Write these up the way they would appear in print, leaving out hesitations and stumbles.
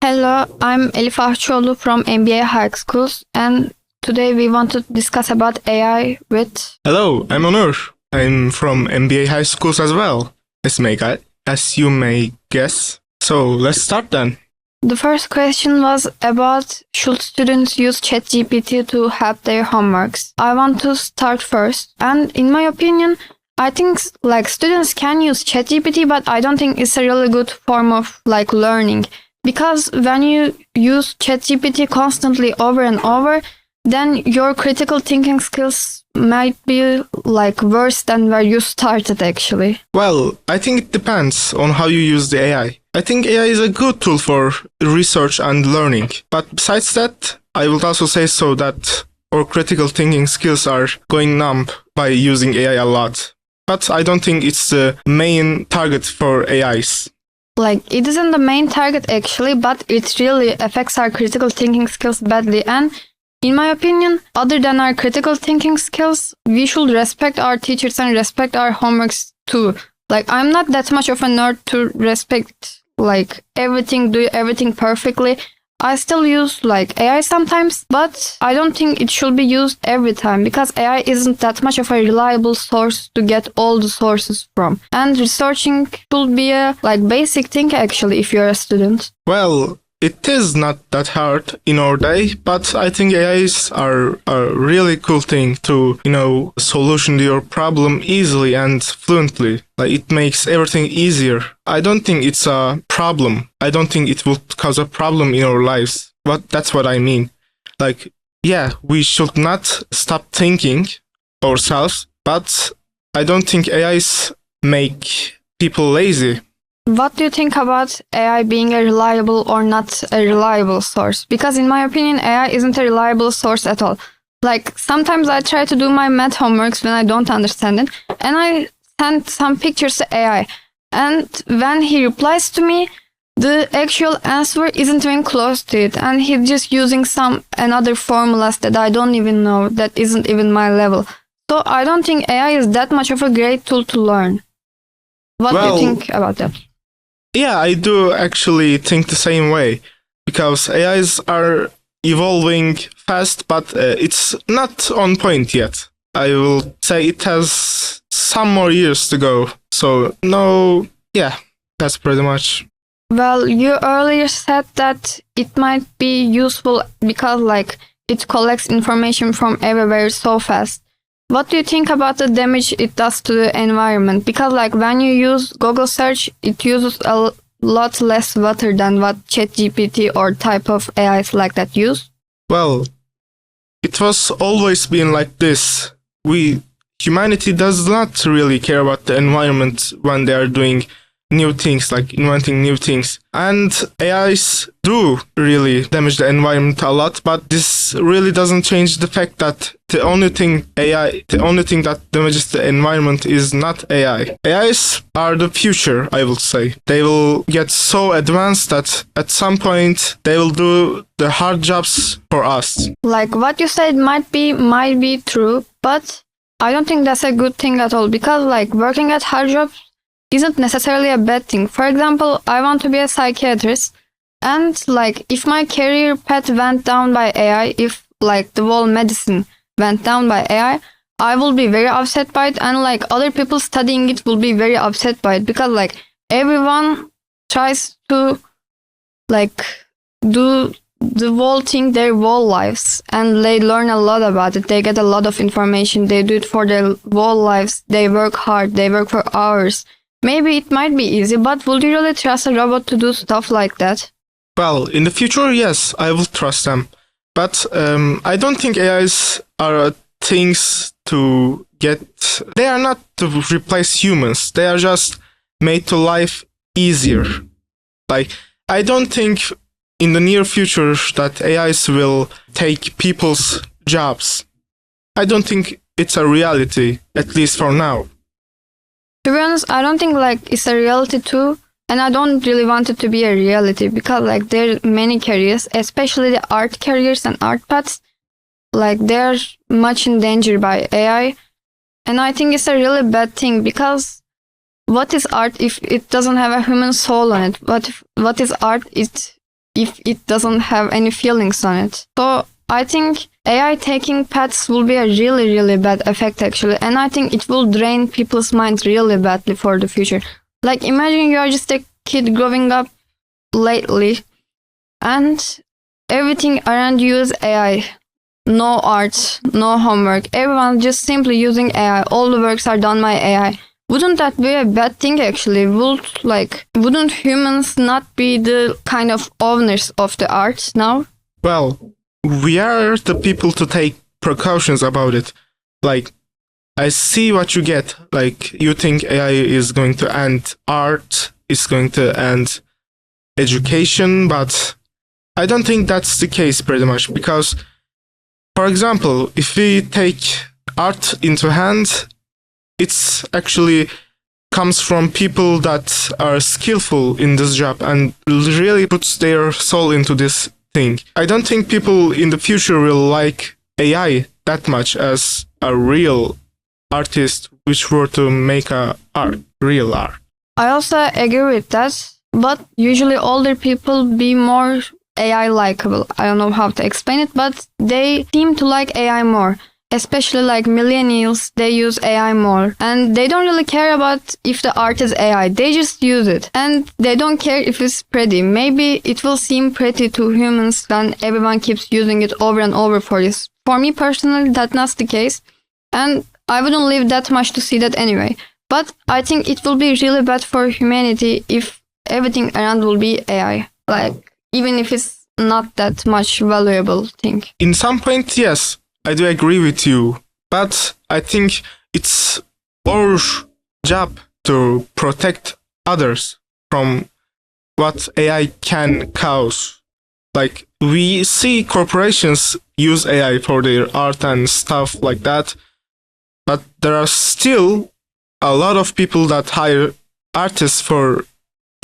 Hello, I'm Elif Ahçıoğlu from MBA High Schools, and today we want to discuss about AI with... Hello, I'm Onur. I'm from MBA High Schools as well, as you may guess. So let's start then. The first question was about should students use ChatGPT to help their homeworks. I want to start first, and in my opinion, I think students can use ChatGPT, but I don't think it's a really good form of learning. Because when you use ChatGPT constantly over and over, then your critical thinking skills might be worse than where you started actually. Well, I think it depends on how you use the AI. I think AI is a good tool for research and learning. But besides that, I would also say so that our critical thinking skills are going numb by using AI a lot. But I don't think it's the main target for AIs. It isn't the main target actually, but it really affects our critical thinking skills badly. And in my opinion, other than our critical thinking skills, we should respect our teachers and respect our homeworks too. I'm not that much of a nerd to respect everything, do everything perfectly. I still use AI sometimes, but I don't think it should be used every time because AI isn't that much of a reliable source to get all the sources from. And researching should be a basic thing actually if you're a student. Well, it is not that hard in our day, but I think AIs are a really cool thing to, solution your problem easily and fluently. It makes everything easier. I don't think it's a problem. I don't think it will cause a problem in our lives. But that's what I mean. We should not stop thinking ourselves, but I don't think AIs make people lazy. What do you think about AI being a reliable or not a reliable source? Because in my opinion, AI isn't a reliable source at all. Sometimes I try to do my math homeworks when I don't understand it, and I send some pictures to AI. And when he replies to me, the actual answer isn't even close to it, and he's just using another formulas that I don't even know, that isn't even my level. So I don't think AI is that much of a great tool to learn. What do you think about that? Yeah, I do actually think the same way, because AIs are evolving fast, but it's not on point yet. I will say it has some more years to go. So, that's pretty much. Well, you earlier said that it might be useful because it collects information from everywhere so fast. What do you think about the damage it does to the environment? Because when you use Google search, it uses a lot less water than what ChatGPT or type of AIs like that use. Well, it was always been like this. Humanity does not really care about the environment when they are doing new things, inventing new things. And AIs do really damage the environment a lot, but this really doesn't change the fact that the only thing that damages the environment is not AI. AIs are the future, I would say. They will get so advanced that at some point they will do the hard jobs for us. What you said might be true, but I don't think that's a good thing at all because working at hard jobs isn't necessarily a bad thing. For example, I want to be a psychiatrist, and if my career path went down by AI, if the whole medicine went down by AI, I will be very upset by it, and other people studying it will be very upset by it because everyone tries to do the whole thing their whole lives, and they learn a lot about it. They get a lot of information. They do it for their whole lives. They work hard. They work for hours. Maybe it might be easy, but would you really trust a robot to do stuff like that? Well, in the future, yes, I will trust them. But I don't think AIs are things to get... They are not to replace humans. They are just made to life easier. I don't think in the near future that AIs will take people's jobs. I don't think it's a reality, at least for now. To be honest, I don't think it's a reality too, and I don't really want it to be a reality because there are many careers, especially the art careers and art paths, they're much in danger by AI, and I think it's a really bad thing because what is art if it doesn't have a human soul on it? What is art if it doesn't have any feelings on it. So I think AI taking pets will be a really, really bad effect actually. And I think it will drain people's minds really badly for the future. Like imagine you are just a kid growing up lately and everything around you is AI. No art, no homework. Everyone's just simply using AI. All the works are done by AI. Wouldn't that be a bad thing actually? Wouldn't humans not be the kind of owners of the art now? Well, we are the people to take precautions about it. Like, I see what you get. Like, you think AI is going to end art, is going to end education, but I don't think that's the case pretty much. Because, for example, if we take art into hand, it's actually comes from people that are skillful in this job and really puts their soul into this thing. I don't think people in the future will like AI that much as a real artist which were to make real art. I also agree with that, but usually older people be more AI likable. I don't know how to explain it, but they seem to like AI more. Especially like millennials, they use AI more. And they don't really care about if the art is AI. They just use it. And they don't care if it's pretty. Maybe it will seem pretty to humans when everyone keeps using it over and over for this. For me personally, that's not the case. And I wouldn't live that much to see that anyway. But I think it will be really bad for humanity if everything around will be AI. Like, even if it's not that much valuable thing. In some point, yes. I do agree with you, but I think it's our job to protect others from what AI can cause. Like, we see corporations use AI for their art and stuff like that, but there are still a lot of people that hire artists for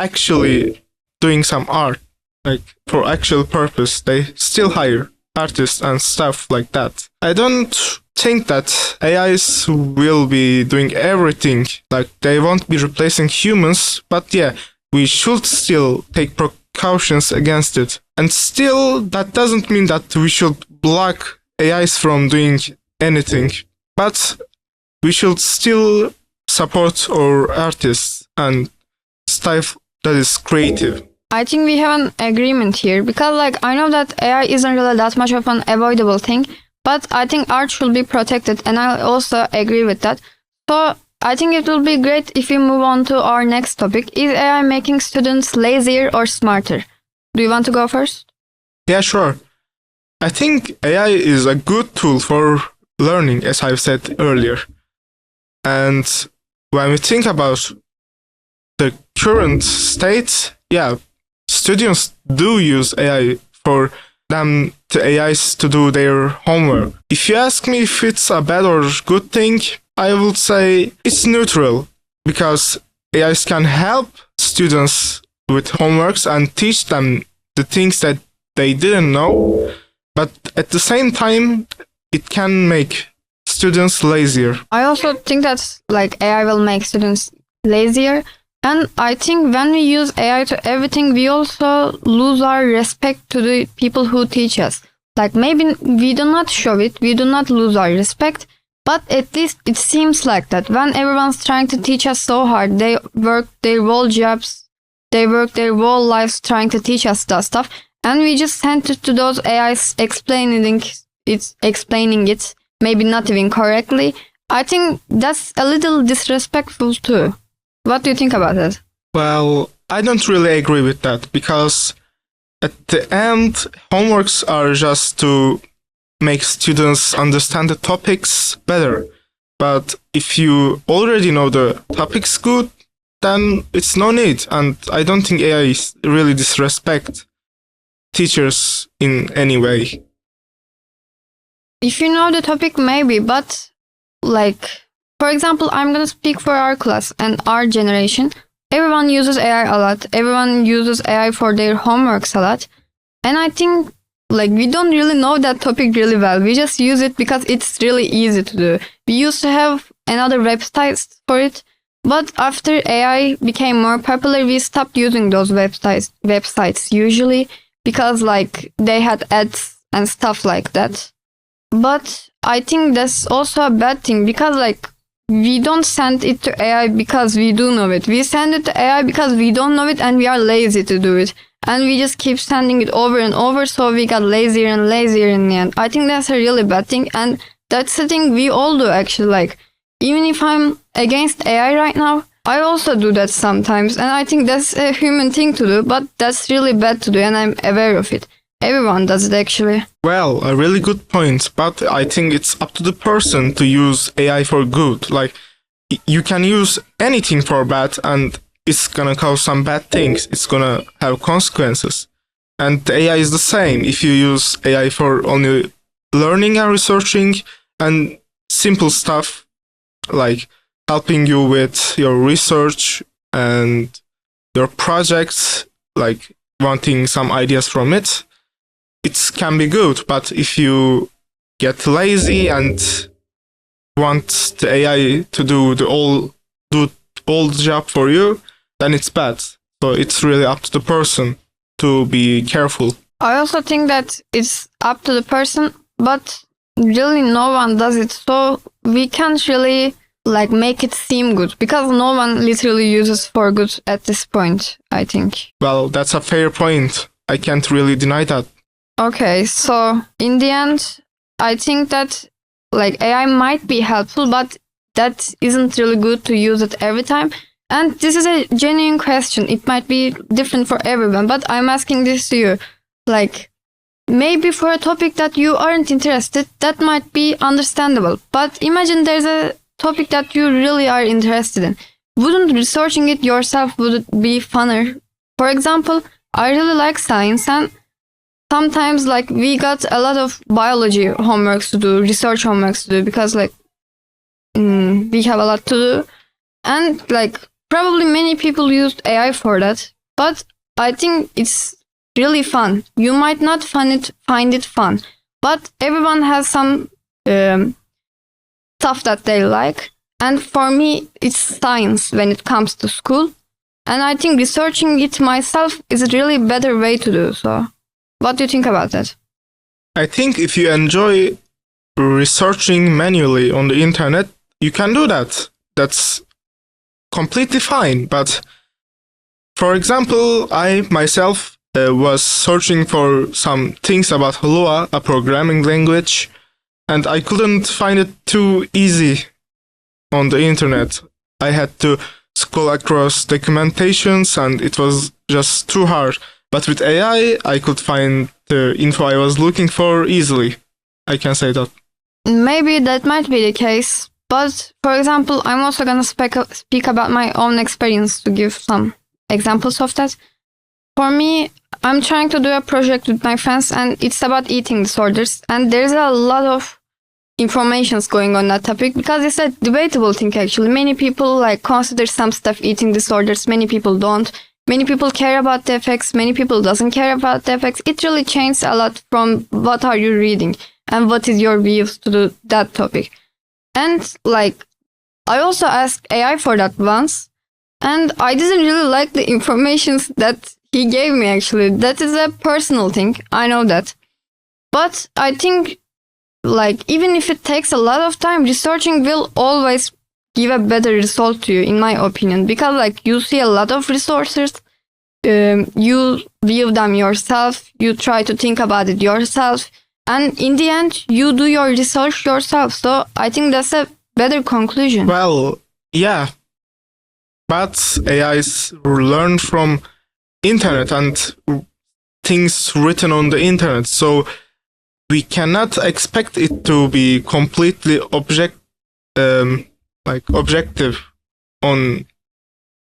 actually doing some art, like for actual purpose. They still hire artists and stuff like that. I don't think that AIs will be doing everything. Like, they won't be replacing humans, but yeah, we should still take precautions against it. And still, that doesn't mean that we should block AIs from doing anything. But we should still support our artists and stuff that is creative. I think we have an agreement here because I know that AI isn't really that much of an avoidable thing, but I think art should be protected and I also agree with that. So I think it will be great if we move on to our next topic. Is AI making students lazier or smarter? Do you want to go first? Yeah, sure. I think AI is a good tool for learning, as I've said earlier. And when we think about the current state, yeah, students do use AI for them to AIs to do their homework. If you ask me if it's a bad or good thing, I would say it's neutral because AIs can help students with homeworks and teach them the things that they didn't know, but at the same time, it can make students lazier. I also think that AI will make students lazier. And I think when we use AI to everything, we also lose our respect to the people who teach us. Maybe we do not show it, we do not lose our respect, but at least it seems like that. When everyone's trying to teach us so hard, they work their whole jobs, they work their whole lives trying to teach us that stuff, and we just send it to those AIs explaining it, maybe not even correctly. I think that's a little disrespectful too. What do you think about that? Well, I don't really agree with that because at the end, homeworks are just to make students understand the topics better. But if you already know the topics good, then it's no need. And I don't think AI really disrespect teachers in any way. If you know the topic, maybe, but for example, I'm going to speak for our class and our generation. Everyone uses AI a lot. Everyone uses AI for their homeworks a lot. And I think we don't really know that topic really well. We just use it because it's really easy to do. We used to have another website for it. But after AI became more popular, we stopped using those websites usually. because like they had ads and stuff like that. But I think that's also a bad thing because like we don't send it to AI because we do know it. We send it to AI because we don't know it and we are lazy to do it. And we just keep sending it over and over, so we got lazier and lazier in the end. I think that's a really bad thing, and that's the thing we all do actually. Like, even if I'm against AI right now, I also do that sometimes, and I think that's a human thing to do, but that's really bad to do, and I'm aware of it. Everyone does it actually. Well, a really good point, but I think it's up to the person to use AI for good. Like, you can use anything for bad, and it's gonna cause some bad things. It's gonna have consequences. And the AI is the same. If you use AI for only learning and researching and simple stuff like helping you with your research and your projects, like wanting some ideas from it, it can be good. But if you get lazy and want the AI to do all the job for you, then it's bad. So it's really up to the person to be careful. I also think that it's up to the person, but really no one does it. So we can't really like make it seem good because no one literally uses for good at this point, I think. Well, that's a fair point. I can't really deny that. Okay, so in the end, I think that like AI might be helpful, but that isn't really good to use it every time. And this is a genuine question. It might be different for everyone, but I'm asking this to you. Like, maybe for a topic that you aren't interested, that might be understandable. But imagine there's a topic that you really are interested in. Wouldn't researching it yourself would be funner? For example, I really like science, and sometimes like we got a lot of biology homeworks to do, research homeworks to do, because like we have a lot to do. And like probably many people used AI for that, but I think it's really fun. You might not find it fun, but everyone has some stuff that they like. And for me, it's science when it comes to school. And I think researching it myself is a really better way to do so. What do you think about that? I think if you enjoy researching manually on the internet, you can do that. That's completely fine. But for example, I myself was searching for some things about Lua, a programming language, and I couldn't find it too easy on the internet. I had to scroll across documentations and it was just too hard. But with AI, I could find the info I was looking for easily. I can say that. Maybe that might be the case. But for example, I'm also going to speak about my own experience to give some examples of that. For me, I'm trying to do a project with my friends and it's about eating disorders. And there's a lot of informations going on that topic because it's a debatable thing actually. Many people like consider some stuff eating disorders, many people don't. Many people care about the effects, many people doesn't care about the effects. It really changes a lot from what are you reading and what is your views to that topic. And like, I also asked AI for that once, and I didn't really like the information that he gave me actually. That is a personal thing, I know that. But I think like, even if it takes a lot of time, researching will always give a better result to you, in my opinion, because like you see a lot of resources, you view them yourself, you try to think about it yourself, and in the end you do your research yourself. So I think that's a better conclusion. Well, yeah, but AIs learn from internet and things written on the internet, so we cannot expect it to be completely objective on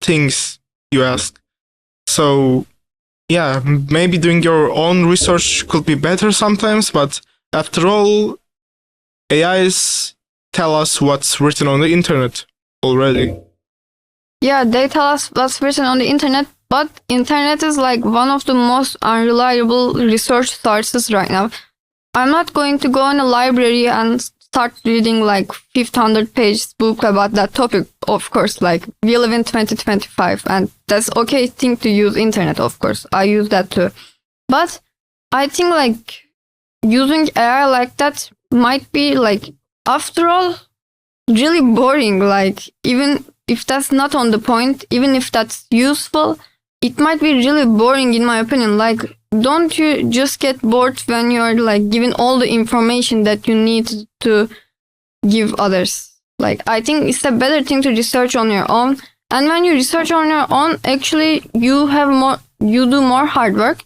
things you ask. So yeah, maybe doing your own research could be better sometimes, but after all, AIs tell us what's written on the internet already. Yeah, they tell us what's written on the internet, but internet is like one of the most unreliable research sources right now. I'm not going to go in a library and start reading like 500 page book about that topic. Of course, like we live in 2025 and that's okay thing to use internet, of course. I use that too. But I think like using AI like that might be like, after all, really boring. Like, even if that's not on the point, even if that's useful, it might be really boring in my opinion. Like, don't you just get bored when you're like given all the information that you need to give others? Like, I think it's a better thing to research on your own. And when you research on your own, actually you do more hard work.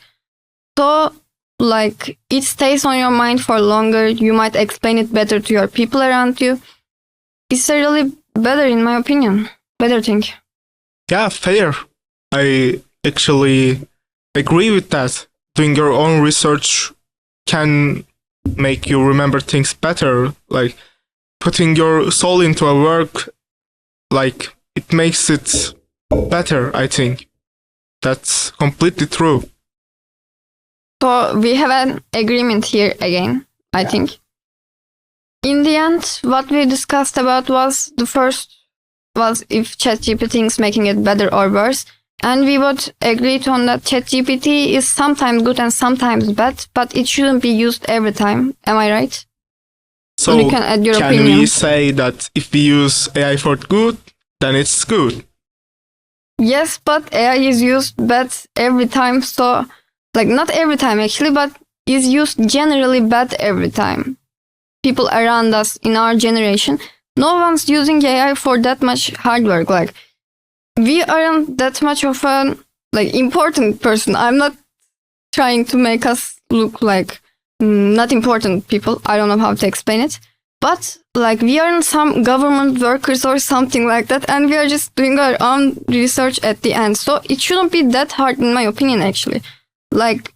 So like it stays on your mind for longer. You might explain it better to your people around you. It's a really better, in my opinion, better thing. Yeah, fair. I actually agree with that. Doing your own research can make you remember things better. Like, putting your soul into a work, like, it makes it better, I think. That's completely true. So we have an agreement here again, I think. In the end, what we discussed about was, the first was if ChatGPT is making it better or worse. And we both agreed on that ChatGPT is sometimes good and sometimes bad, but it shouldn't be used every time. Am I right? So you can add your can opinion. we say that if we use AI for good, then it's good? Yes, but AI is used bad every time. So, like, not every time actually, but is used generally bad every time. People around us in our generation, no one's using AI for that much hard work. Like, we aren't that much of an like important person. I'm not trying to make us look like not important people. I don't know how to explain it. But like, we aren't some government workers or something like that, and we are just doing our own research at the end. So it shouldn't be that hard, in my opinion, actually. Like,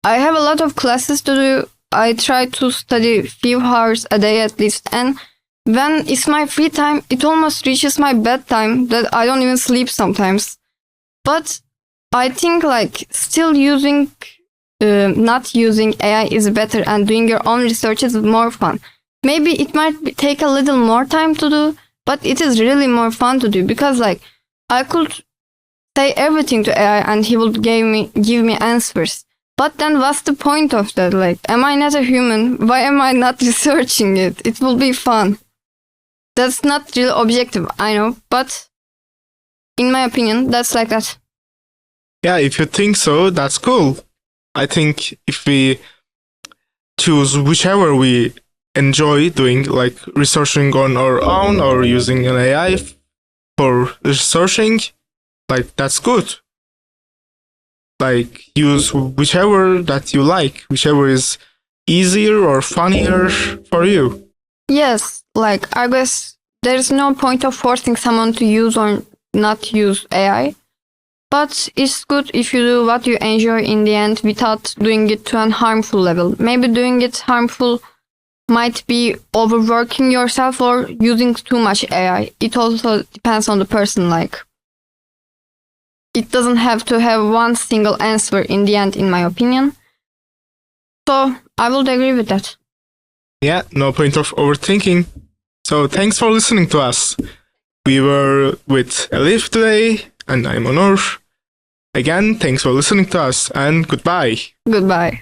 I have a lot of classes to do. I try to study few hours a day at least, and when it's my free time, it almost reaches my bedtime that I don't even sleep sometimes. But I think like still not using AI is better, and doing your own research is more fun. Maybe it might take a little more time to do, but it is really more fun to do, because like I could say everything to AI and he will give me answers. But then what's the point of that? Like, am I not a human? Why am I not researching it? It will be fun. That's not really objective, I know, but in my opinion, that's like that. Yeah, if you think so, that's cool. I think if we choose whichever we enjoy doing, like researching on our own or using an AI for researching, like, that's good. Like, use whichever that you like, whichever is easier or funnier for you. Yes, like, I guess there's no point of forcing someone to use or not use AI. But it's good if you do what you enjoy in the end without doing it to an harmful level. Maybe doing it harmful might be overworking yourself or using too much AI. It also depends on the person. Like, it doesn't have to have one single answer in the end, in my opinion. So I would agree with that. Yeah, no point of overthinking. So thanks for listening to us. We were with Elif today, and I'm Onur. Again, thanks for listening to us, and goodbye. Goodbye.